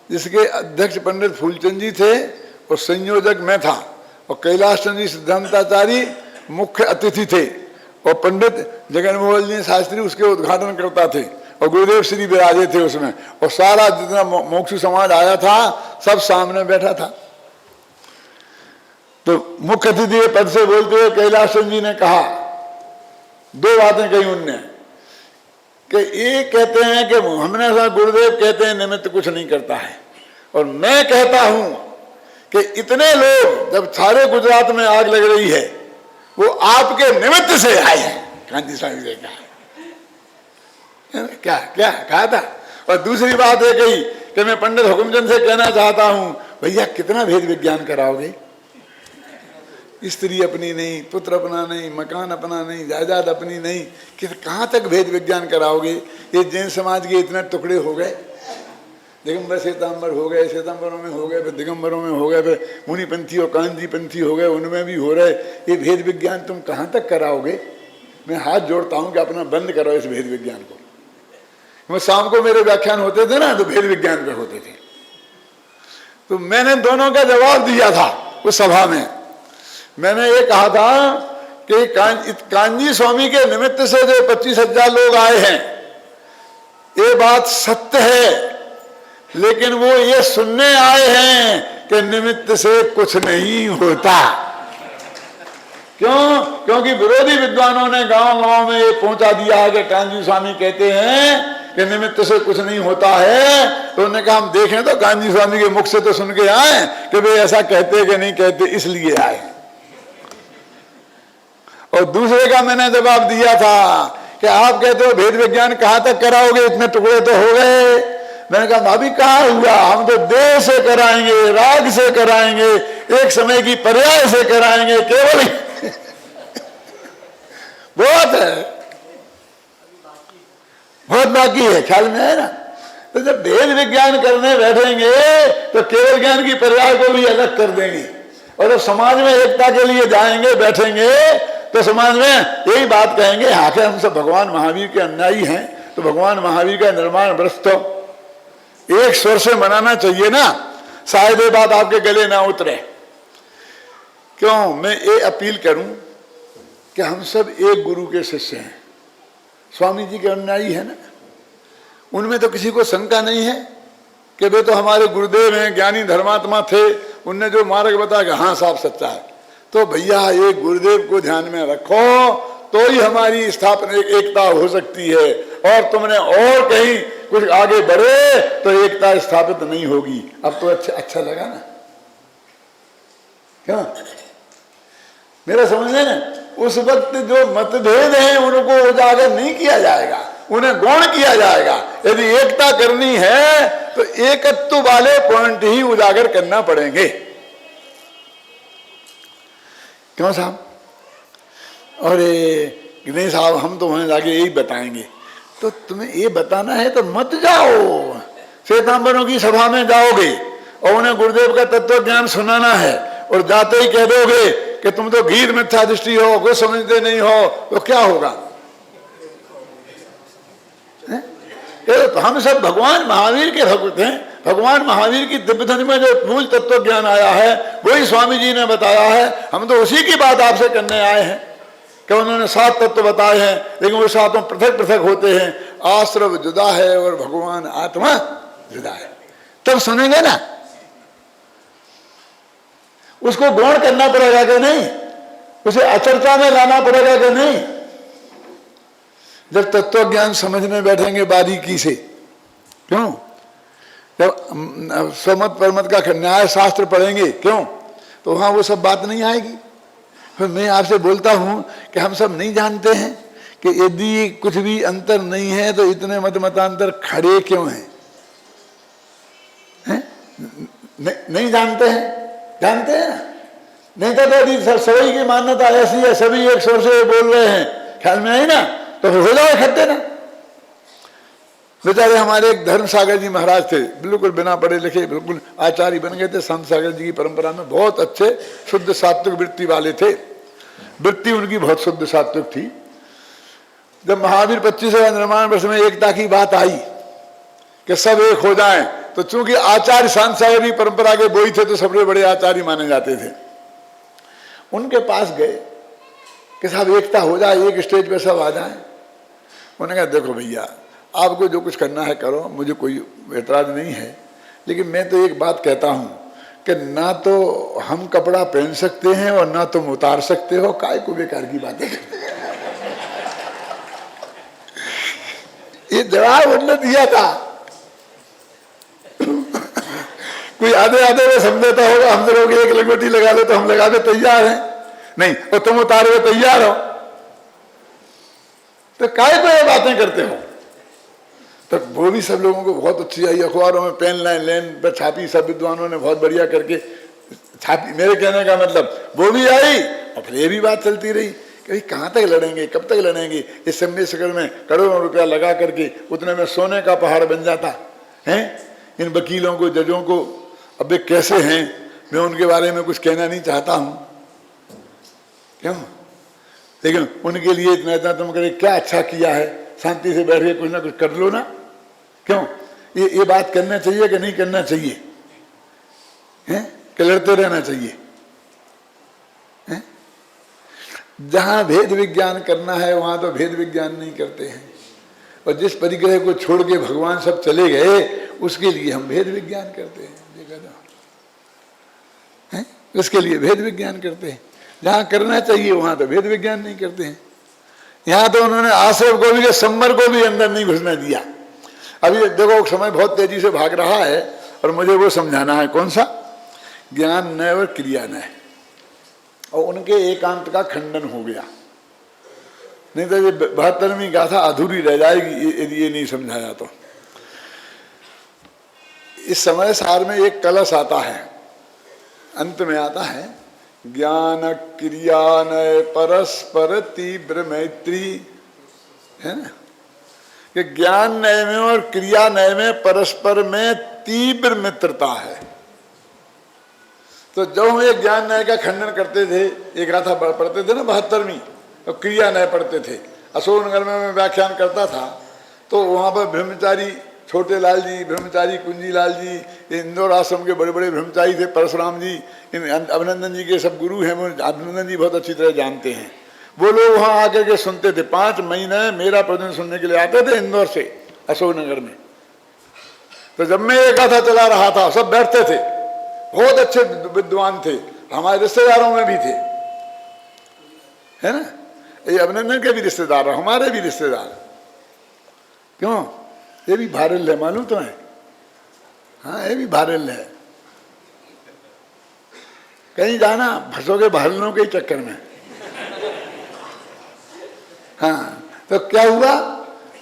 जिसके अध्यक्ष पंडित फूलचंद जी थे और संयोजक मैं था, और कैलाश चंद्र जी सिद्धांताचार्य मुख्य अतिथि थे, और पंडित जगनमोहन जी शास्त्री उसके उद्घाटन करता थे, और गुरुदेव श्री विराजे थे उसमें, और सारा जितना मोक्षु समाज आया था सब सामने बैठा था। तो मुख्य अतिथि के पद से बोलते हुए कैलाश चंद्र जी ने कहा, 2 बातें कही उनने, कि ये कहते हैं कि हमने ऐसा, गुरुदेव कहते हैं निमित्त कुछ नहीं करता है, और मैं कहता हूं कि इतने लोग जब सारे गुजरात में आग लग रही है वो आपके निमित्त से आए हैं। कांति स्वामी ने कहा, क्या क्या कहा था? और दूसरी बात है कही कि मैं पंडित हुकुमचंद से कहना चाहता हूं, भैया कितना भेद विज्ञान कराओगे? स्त्री अपनी नहीं, पुत्र अपना नहीं, मकान अपना नहीं, जायदाद अपनी नहीं, कि कहाँ तक भेद विज्ञान कराओगे? ये जैन समाज के इतने टुकड़े हो गए, दिगंबर श्वेतांबर हो गए, श्वेतांबरों में हो गए, फिर दिगंबरों में हो गए, फिर मुनिपंथी और कांजी पंथी हो गए, उनमें भी हो रहे। ये भेद विज्ञान तुम कहाँ तक कराओगे? मैं हाथ जोड़ता हूँ कि अपना बंद करो इस भेद विज्ञान को। मैं शाम को मेरे व्याख्यान होते थे ना, तो भेद विज्ञान पे होते थे। तो मैंने दोनों का जवाब दिया था उस सभा में। मैंने ये कहा था कि कांजी स्वामी के निमित्त से जो 25,000 लोग आए हैं, ये बात सत्य है, लेकिन वो ये सुनने आए हैं कि निमित्त से कुछ नहीं होता। क्यों? क्योंकि विरोधी विद्वानों ने गांव-गांव में ये पहुंचा दिया है कि कांजी स्वामी कहते हैं कि निमित्त से कुछ नहीं होता है। तो उन्होंने कहा हम देखें तो कांजी स्वामी के मुख से तो सुन के आए कि वे ऐसा कहते कि नहीं कहते, इसलिए आए। और दूसरे का मैंने जवाब दिया था कि आप कहते हो भेद विज्ञान कहाँ तक कराओगे, इतने टुकड़े तो हो गए। मैंने कहा अभी कहाँ हुआ, हम तो देह से कराएंगे, राग से कराएंगे, एक समय की पर्याय से कराएंगे, केवल बहुत है, बहुत बाकी है, ख्याल में है ना? तो जब भेद विज्ञान करने बैठेंगे तो केवल ज्ञान की पर्याय को भी अलग कर देंगे, और जब समाज में एकता के लिए जाएंगे, बैठेंगे, तो समाज में यही बात कहेंगे, हाँ कि हम सब भगवान महावीर के अनुयायी हैं, तो भगवान महावीर का निर्माण वर्ष तो एक स्वर से मनाना चाहिए ना, शायद ये बात आपके गले ना उतरे। क्यों मैं ये अपील करूं कि हम सब एक गुरु के शिष्य हैं, स्वामी जी के अनुयायी है ना, उनमें तो किसी को शंका नहीं है कि वे तो हमारे गुरुदेव हैं, ज्ञानी धर्मात्मा थे, उनने जो मार्ग बताया कि हाँ साहब सच्चा है। तो भैया एक गुरुदेव को ध्यान में रखो तो ही हमारी स्थापना एकता हो सकती है, और तुमने और कहीं कुछ आगे बढ़े तो एकता स्थापित नहीं होगी। अब तो अच्छा लगा ना, क्यों? मेरा समझ है ना, उस वक्त जो मतभेद हैं उनको उजागर नहीं किया जाएगा, उन्हें गौण किया जाएगा। यदि एकता करनी है तो एकत्व वाले पॉइंट ही उजागर करना पड़ेंगे। क्यों साहब? और नहीं साहब हम तो वहां जाके यही बताएंगे। तो तुम्हें ये बताना है तो मत जाओ, श्वेतांबरों की सभा में जाओगे और उन्हें गुरुदेव का तत्व ज्ञान सुनाना है और जाते ही कह दोगे कि तुम तो गीत मिथ्या दृष्टि हो, कुछ समझते नहीं हो, तो क्या होगा? तो हम सब भगवान महावीर के भक्त हैं। भगवान महावीर की दिव्य ध्वनि में जो मूल तत्व ज्ञान आया है वही स्वामी जी ने बताया है। हम तो उसी की बात आपसे करने आए हैं कि उन्होंने 7 तत्व बताए हैं, लेकिन वो 7 पृथक पृथक होते हैं। आश्रव जुदा है और भगवान आत्मा जुदा है। तब सुनेंगे ना, उसको गौण करना पड़ेगा कि नहीं, उसे अचर्चा में लाना पड़ेगा कि नहीं। जब तत्व ज्ञान समझने बैठेंगे बारीकी से, क्यों? जब स्वमत परमत का न्याय शास्त्र पढ़ेंगे, क्यों? तो वहां वो सब बात नहीं आएगी। फिर मैं आपसे बोलता हूं कि हम सब नहीं जानते हैं कि यदि कुछ भी अंतर नहीं है तो इतने मतांतर खड़े क्यों हैं? नहीं जानते हैं? जानते हैं ना? नहीं तो यदि सभी की मान्यता ऐसी है, सभी एक स्वर से बोल रहे हैं, ख्याल में आई ना, तो फिर हो जाओ इकट्ठे ना। बेचारे हमारे एक धर्म सागर जी महाराज थे, बिल्कुल बिना पढ़े लिखे, बिल्कुल आचार्य बन गए थे। संत सागर जी की परंपरा में बहुत अच्छे शुद्ध सात्विक वृत्ति वाले थे, वृत्ति उनकी बहुत शुद्ध सात्विक थी। जब महावीर 25वें निर्माण वर्ष में एकता की बात आई कि सब एक हो जाएं, तो चूंकि आचार्य संत सागर की परंपरा के वही थे तो सबसे बड़े आचार्य माने जाते थे। उनके पास गए कि साहब एकता हो जाए, एक स्टेज पे सब आ जाए। उन्होंने कहा देखो भैया, आपको जो कुछ करना है करो, मुझे कोई एतराज नहीं है, लेकिन मैं तो एक बात कहता हूं कि ना तो हम कपड़ा पहन सकते हैं और ना तुम उतार सकते हो, काय को बेकार की बातें करते हैं। ये जवाब उन्होंने दिया था। कोई आधे आधे में समझता होगा, हम लोग एक लंगोटी लगा लो तो हम लगा के तैयार हैं, नहीं, और तुम उतारे हुए तैयार हो, तो काय को ये बातें करते हो? तो वो भी सब लोगों को बहुत अच्छी आई, अखबारों में पेन लाइन पर छापी, सब विद्वानों ने बहुत बढ़िया करके छापी। मेरे कहने का मतलब वो भी आई और फिर ये भी बात चलती रही कि कहाँ तक लड़ेंगे, कब तक लड़ेंगे। इस समय शक्ल में करोड़ों रुपया लगा करके उतने में सोने का पहाड़ बन जाता है। इन वकीलों को, जजों को, अब वे कैसे हैं मैं उनके बारे में कुछ कहना नहीं चाहता हूँ, क्यों? लेकिन उनके लिए इतना तुम करे क्या अच्छा किया है, शांति से बैठ के कुछ ना कुछ कर लो ना, क्यों? ये बात करना चाहिए कि नहीं करना चाहिए? हैं कि लड़ते रहना चाहिए? हैं? जहां भेद विज्ञान करना है वहां तो भेद विज्ञान नहीं करते हैं, और जिस परिग्रह को छोड़ के भगवान सब चले गए उसके लिए हम भेद विज्ञान करते हैं। उसके लिए भेद विज्ञान करते हैं। जहां करना चाहिए वहां तो भेद विज्ञान नहीं करते हैं। यहां तो उन्होंने आश्रव को भी, संबर को भी अंदर नहीं घुसने दिया। अभी देखो समय बहुत तेजी से भाग रहा है और मुझे वो समझाना है, कौन सा? ज्ञान नय और क्रिया नय, और उनके एकांत का खंडन हो गया। नहीं तो ये 72वीं गाथा अधूरी रह जाएगी यदि ये नहीं समझाया तो। इस समय सार में एक कलश आता है, अंत में आता है ज्ञान क्रिया नय परस्पर तीव्र मैत्री, है ना? कि ज्ञान नय में और क्रिया नय में परस्पर में तीव्र मित्रता है। तो जब हम एक ज्ञान नय का खंडन करते थे, एक गाथा पढ़ते थे ना 72वीं, तो क्रिया नय पढ़ते थे। अशोकनगर में मैं व्याख्यान करता था तो वहां पर ब्रह्मचारी छोटे लाल जी ब्रह्मचारी, कुंजी लाल जी, इंदौर आश्रम के बड़े बड़े ब्रह्मचारी थे, परशुराम जी, इन अभिनंदन जी के सब गुरु हैं, वो अभिनंदन जी बहुत अच्छी तरह जानते हैं। वो लोग वहाँ आकर के सुनते थे, 5 महीने मेरा प्रवचन सुनने के लिए आते थे इंदौर से अशोकनगर में। तो जब मैं ये गाथा चला रहा था सब बैठते थे, बहुत अच्छे विद्वान थे, हमारे रिश्तेदारों में भी थे, है ना, ये अभिनंदन के भी रिश्तेदार, हमारे भी रिश्तेदार। क्यों? ये भी भारल है, मालूम तो है? हाँ, ये भी भारल है। कहीं जाना फंसोगे भारलों के चक्कर में। हाँ, तो क्या हुआ,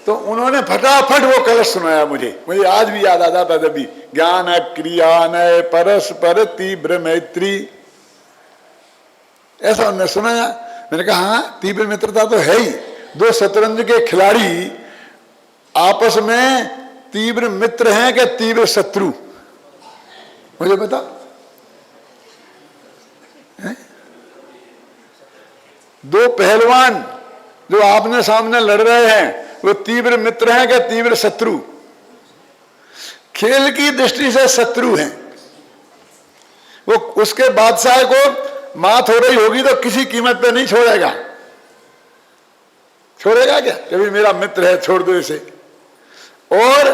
तो उन्होंने फटाफट वो कलश सुनाया मुझे आज भी याद आ जाता जब भी, ज्ञान क्रिया नय परस्पर तीव्र मैत्री, ऐसा उन्होंने सुनाया। मैंने कहा हाँ, तीव्र मित्रता तो है ही, 2 शतरंज के खिलाड़ी आपस में तीव्र मित्र हैं कि तीव्र शत्रु, मुझे बता। 2 पहलवान जो आपने सामने लड़ रहे हैं वो तीव्र मित्र हैं कि तीव्र शत्रु? खेल की दृष्टि से शत्रु हैं। वो उसके बादशाह को मात हो रही होगी तो किसी कीमत पे नहीं छोड़ेगा। छोड़ेगा क्या? कभी मेरा मित्र है, छोड़ दो इसे। और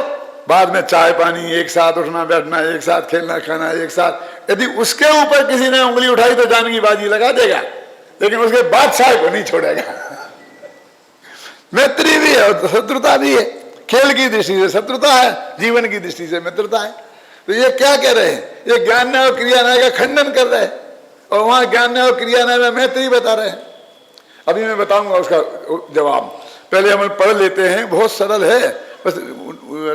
बाद में चाय पानी, एक साथ उठना बैठना, एक साथ खेलना खाना, एक साथ। यदि उसके ऊपर किसी ने उंगली उठाई तो जान की बाजी लगा देगा, लेकिन उसके बादशाह को नहीं छोड़ेगा। मैत्री भी है और शत्रुता भी है। खेल की दृष्टि से शत्रुता है, जीवन की दृष्टि से मित्रता है। तो ये क्या कह रहे हैं? ये ज्ञान न्याय और क्रिया न्याय का खंडन कर रहे हैं, और वहां ज्ञान न्याय और क्रिया न्याय में मैत्री बता रहे हैं। अभी मैं बताऊंगा उसका जवाब, पहले हम पढ़ लेते हैं। बहुत सरल है, बस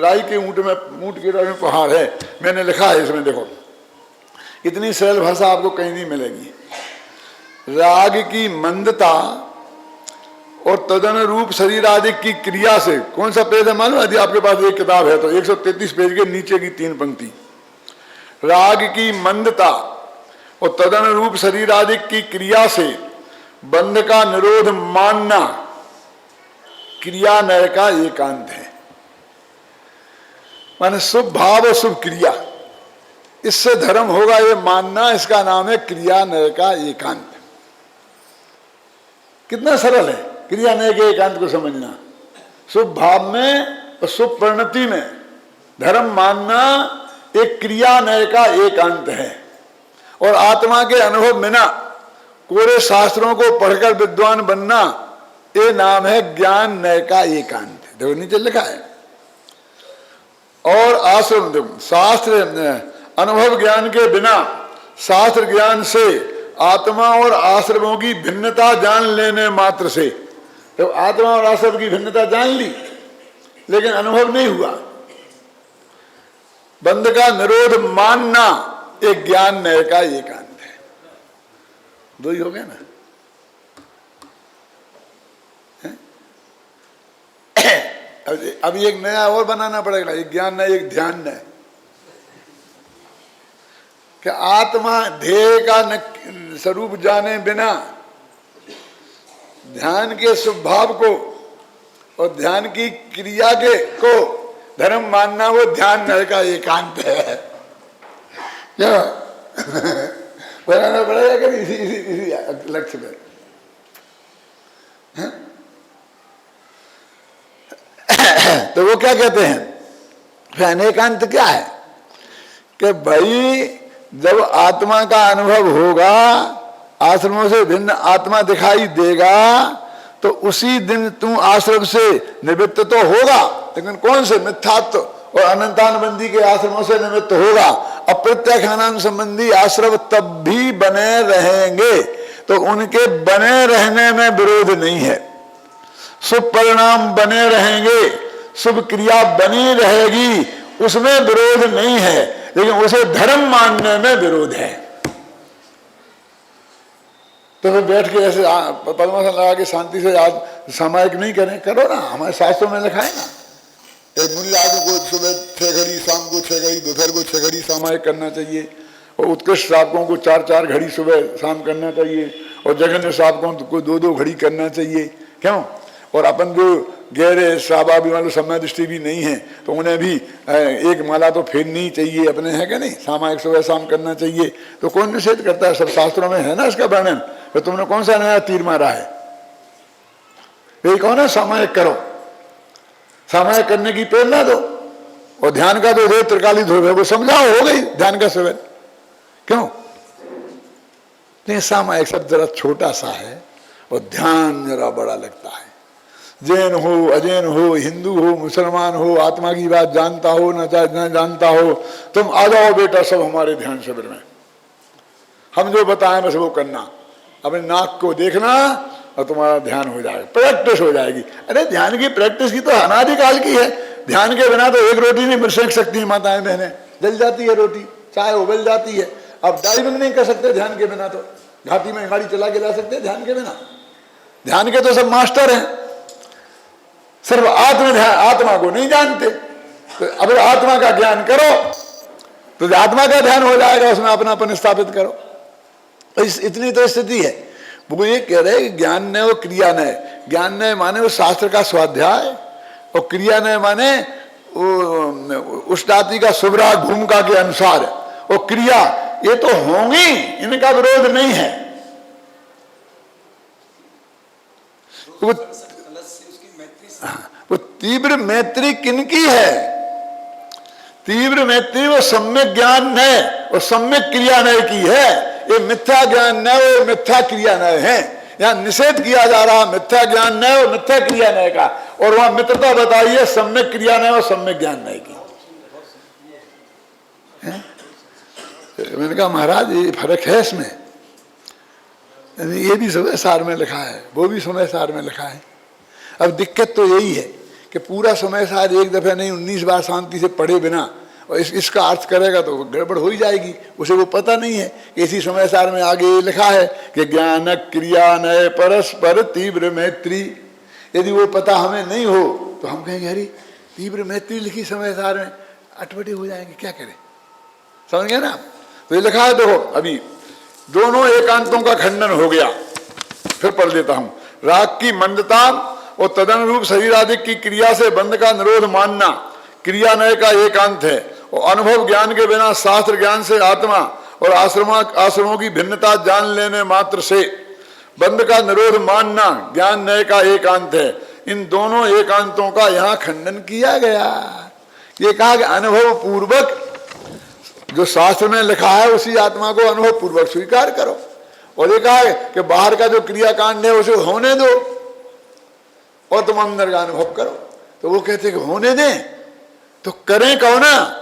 राई के ऊंट की राई में पहाड़ है, मैंने लिखा है इसमें, देखो इतनी सरल भाषा आपको कहीं नहीं मिलेगी। राग की मंदता और तदनुरूप शरीर आदि की क्रिया से, कौन सा पेज है मालूम? यदि आपके पास एक किताब है तो 133 पेज के नीचे की 3 पंक्ति। राग की मंदता और तदनुरूप शरीर आदि की क्रिया से बंध का निरोध मानना क्रिया न्याय का एकांत है। माने शुभ भाव और शुभ क्रिया, इससे धर्म होगा ये मानना, इसका नाम है क्रिया न्याय का एकांत। कितना सरल है क्रिया न्याय के एकांत को समझना। शुभ भाव में और शुभ परिणति में धर्म मानना एक क्रिया न्याय का एकांत है। और आत्मा के अनुभव बिना कोरे शास्त्रों को पढ़कर विद्वान बनना, ये नाम है ज्ञान न्याय का एकांत। देखो नीचे लिखा है। और आश्रम, देखो शास्त्र अनुभव ज्ञान के बिना शास्त्र ज्ञान से आत्मा और आश्रमों की भिन्नता जान लेने मात्र से, तो आत्मा और आश्रम की भिन्नता जान ली लेकिन अनुभव नहीं हुआ। बंध का निरोध मानना एक ज्ञान न्याय का एकांत है। 2 ही हो गया ना। अब एक नया और बनाना पड़ेगा, एक ज्ञान न्याय एक ध्यान न्याय। कि आत्मा ध्येय का स्वरूप जाने बिना ध्यान के स्वभाव को और ध्यान की क्रिया के को धर्म मानना, वो ध्यान न्याय का एकांत है। क्या बनाना पड़ेगा कभी इसी लक्ष्य में। तो वो क्या कहते हैं? एकांत क्या है? कि भाई जब आत्मा का अनुभव होगा, आश्रमों से भिन्न आत्मा दिखाई देगा, तो उसी दिन तू आश्रम से निवृत्त तो होगा, लेकिन कौन से? मिथ्यात्व और अनंतानुबंधी के आश्रमों से निवृत्त होगा। अप्रत्याख्यान संबंधी आश्रम तब भी बने रहेंगे, तो उनके बने रहने में विरोध नहीं है। शुभ परिणाम बने रहेंगे, शुभ क्रिया बनी रहेगी, उसमें विरोध नहीं है, लेकिन उसे धर्म मानने में विरोध है। तो फिर बैठ के ऐसे परमासन लगा के शांति से आज सामायिक नहीं करें? करो ना, हमारे शास्त्रों में लिखा है ना। एक मुनि आदमी को सुबह 6 घड़ी, शाम को 6 घड़ी, दोपहर को 6 घड़ी सामायिक करना चाहिए, और उत्कृष्ट श्रावकों को 4-4 घड़ी सुबह शाम करना चाहिए, और जघन्य श्रावकों को 2-2 घड़ी करना चाहिए। क्यों? और अपन जो गहरे स्वाभाविक वाले समय दृष्टि भी नहीं है तो उन्हें भी एक माला तो फेरनी चाहिए अपने, है कि नहीं, सामायिक सुबह शाम करना चाहिए। तो कौन निषेध करता है? सब शास्त्रों में है ना इसका वर्णन। तो तुमने कौन सा नया तीर मारा है? यही कौन है सामायिक करो, सामायिक करने की प्रेरणा दो। और ध्यान का तो त्रिकालित हो गया, वो समझाओ, हो गई ध्यान का सेवन। क्यों नहीं? सामायिक सब जरा छोटा सा है और ध्यान जरा बड़ा लगता है। जैन हो, अजैन हो, हिंदू हो, मुसलमान हो, आत्मा की बात जानता हो न जानता हो, तुम आ जाओ बेटा सब हमारे ध्यान शिविर में। हम जो बताएं बस वो करना, अपने नाक को देखना और तुम्हारा ध्यान हो जाएगा, प्रैक्टिस हो जाएगी। अरे ध्यान की प्रैक्टिस की तो अनादिकाल की है। ध्यान के बिना तो एक रोटी नहीं सेक सकती माताएं बहनें, जल जाती है रोटी, चाय उबल जाती है। अब ड्राइविंग नहीं कर सकते ध्यान के बिना, तो घाटी में गाड़ी चला के ला सकते ध्यान के बिना? ध्यान के तो सब मास्टर हैं, सिर्फ आत्मा को नहीं जानते। तो अब आत्मा का ज्ञान करो तो आत्मा का ध्यान हो जाएगा, उसमें अपनापन स्थापित करो। तो इतनी तो स्थिति है। वो ये कह रहे ज्ञान न वो क्रिया न। ज्ञान न माने वो शास्त्र का स्वाध्याय, और क्रिया न माने उस जाति का सुभराग भूमिका के अनुसार। और क्रिया ये तो होंगी, इनका विरोध नहीं है। वो तीव्र मैत्री किनकी है? तीव्र मैत्री वो सम्यक ज्ञान है और सम्यक क्रिया नय की है। ये मिथ्या ज्ञान नय और मिथ्या क्रिया नय है। यहाँ निषेध किया जा रहा मिथ्या ज्ञान नय और मिथ्या क्रिया नय का, और वहां मित्रता बताइए सम्यक क्रिया नय और सम्यक ज्ञान नय की। मैंने कहा महाराज ये फर्क है इसमें, ये भी समय सार में लिखा है, वो भी समय सार में लिखा है। अब दिक्कत तो यही है कि पूरा समय सार एक दफे नहीं 19 बार शांति से पढ़े बिना और इसका अर्थ करेगा तो गड़बड़ हो ही जाएगी। उसे वो पता नहीं है कि इसी समय सार में आगे ये लिखा है कि ज्ञान क्रिया नय परस्पर तीव्र मैत्री। यदि वो पता हमें नहीं हो तो हम कहेंगे अरे तीव्र मैत्री लिखी समय सार में, अटपटे हो जाएंगे, क्या करें? समझ गए ना? तो ये लिखा है, देखो अभी दोनों एकांतों का खंडन हो गया। फिर पढ़ देता हूं। राग की मंदता और तदनुरूप शरीर आदि की क्रिया से बंध का निरोध मानना क्रिया नय का एकांत है। और अनुभव ज्ञान के बिना शास्त्र ज्ञान से आत्मा और आश्रमों की भिन्नता जान लेने मात्र से बंध का निरोध मानना ज्ञान नय का एकांत है। इन दोनों एकांतों का यहाँ खंडन किया गया। ये कहा कि अनुभव पूर्वक जो शास्त्र में लिखा है उसी आत्मा को अनुभव पूर्वक स्वीकार करो। और ये कहा है कि बाहर का जो क्रियाकांड है उसे होने दो और तुम अंदर का अनुभव करो। तो वो कहते कि होने दें तो करें कहो ना,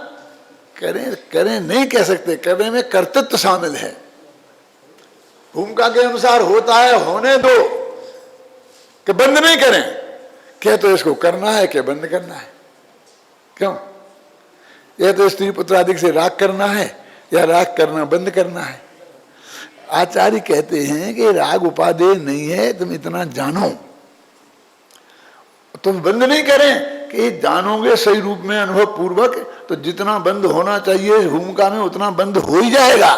करें नहीं कह सकते, करने में कर्तृत्व शामिल है। भूमिका के अनुसार होता है, होने दो, कि बंद नहीं करें। क्या तो इसको करना है कि बंद करना है? क्यों? यह तो स्त्री पुत्र आदि से राग करना है या राग करना बंद करना है? आचार्य कहते हैं कि राग उपादेय नहीं है, तुम इतना जानो, तुम बंद नहीं करें कि जानोगे सही रूप में अनुभव पूर्वक तो जितना बंद होना चाहिए भूमिका में उतना बंद हो ही जाएगा,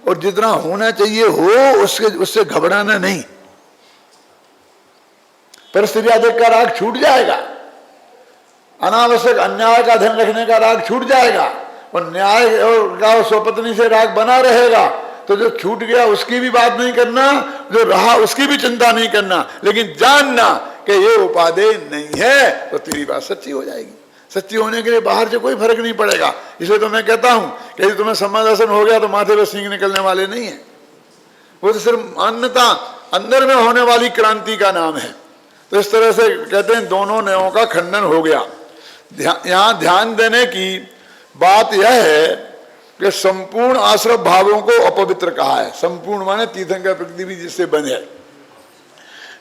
और जितना होना चाहिए हो उससे घबराना नहीं। परिस्थिति आदि का राग छूट जाएगा, अनावश्यक अन्याय का ध्यान रखने का राग छूट जाएगा, और न्याय का स्वपत्नी से राग बना रहेगा। तो जो छूट गया उसकी भी बात नहीं करना, जो रहा उसकी भी चिंता नहीं करना, लेकिन जानना कि ये उपादेय नहीं है, तो तेरी बात सच्ची हो जाएगी। सच्ची होने के लिए बाहर से कोई फर्क नहीं पड़ेगा। इसलिए तो मैं कहता हूं कि यदि तुम्हें सम्मादर्शन हो गया तो माथे पे सींग निकलने वाले नहीं है, वो तो सिर्फ अन्यता अंदर में होने वाली क्रांति का नाम है। तो इस तरह से कहते हैं दोनों नयों का खंडन हो गया। यहाँ ध्यान देने की बात यह है कि संपूर्ण आश्रम भावों को अपवित्र कहा है। संपूर्ण माने तीर्थंकर प्रकृति भी जिससे बंधे,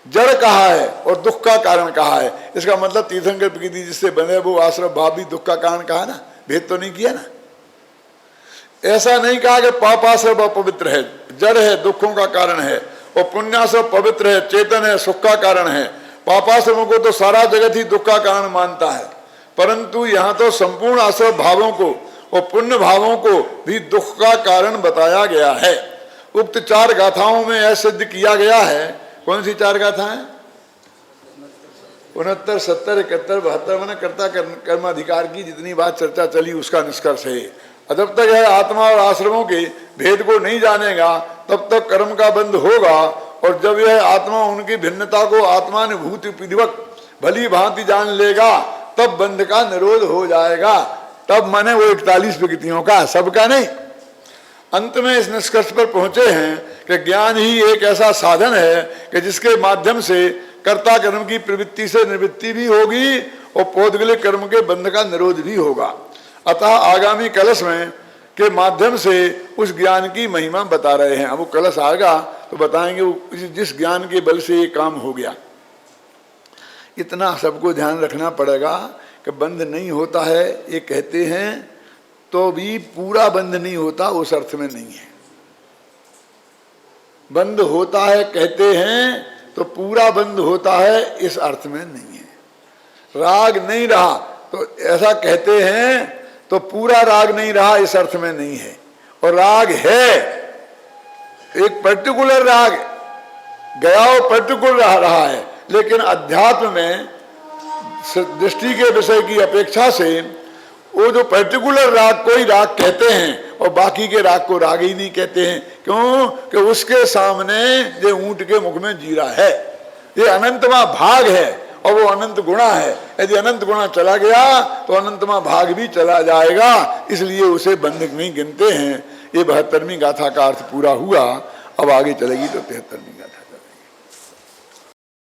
जड़ कहा है और दुख का कारण कहा है। इसका मतलब तीर्थंकर प्रकृति जिससे बंधे वो आश्रम भाव भी दुख का कारण कहा ना, भेद तो नहीं किया ना। ऐसा नहीं कहा कि पापाश्रम अपवित्र है, जड़ है, दुखों का कारण है, और पुण्याश्रम पवित्र है, चेतन है, सुख का कारण है। पापाश्रमों को तो सारा जगत ही दुख का कारण मानता है, परंतु यहाँ तो संपूर्ण आश्रम भावों को और पुण्य भावों को भी दुख का कारण बताया गया है। उक्त 4 गाथाओं में यह सिद्ध किया गया है। कौन सी 4 गाथाएं? 69, 70, 71, 72 मैंने कर्ता कर्माधिकार की जितनी बात चर्चा चली उसका निष्कर्ष है। जब तक यह आत्मा और आश्रमों के भेद को नहीं जानेगा तब तक कर्म का बंध होगा, और जब यह आत्मा उनकी भिन्नता को आत्मानुभूति विधिवत भली भांति जान लेगा तब बंध का निरोध हो जाएगा। तब माने वो 41 प्रकृतियों का, सबका नहीं। अंत में इस निष्कर्ष पर पहुंचे हैं कि ज्ञान ही एक ऐसा साधन है कि जिसके माध्यम से कर्ता कर्म की प्रवृत्ति से निवृत्ति भी होगी और पौद्गलिक कर्म के बंध का निरोध भी होगा। अतः आगामी कलश में के माध्यम से उस ज्ञान की महिमा बता रहे हैं। अब वो कलश आएगा तो बताएंगे वो जिस ज्ञान के बल से ये काम हो गया। इतना सबको ध्यान रखना पड़ेगा कि बंध नहीं होता है ये कहते हैं तो भी पूरा बंध नहीं होता, उस अर्थ में नहीं है। बंध होता है कहते हैं तो पूरा बंध होता है इस अर्थ में नहीं है। राग नहीं रहा तो ऐसा कहते हैं तो पूरा राग नहीं रहा इस अर्थ में नहीं है। और राग है एक पर्टिकुलर राग गया वो पर्टिकुलर रहा है, लेकिन अध्यात्म में दृष्टि के विषय की अपेक्षा से वो जो पर्टिकुलर राग कोई राग कहते हैं और बाकी के राग को राग ही नहीं कहते हैं। क्यों? कि उसके सामने ये ऊंट के मुख में जीरा है, ये अनंतमा भाग है और वो अनंत गुणा है। यदि अनंत गुणा चला गया तो अनंतमा भाग भी चला जाएगा, इसलिए उसे बंध नहीं गिनते हैं। ये 72वीं गाथा का अर्थ पूरा हुआ। अब आगे चलेगी तो 73वीं।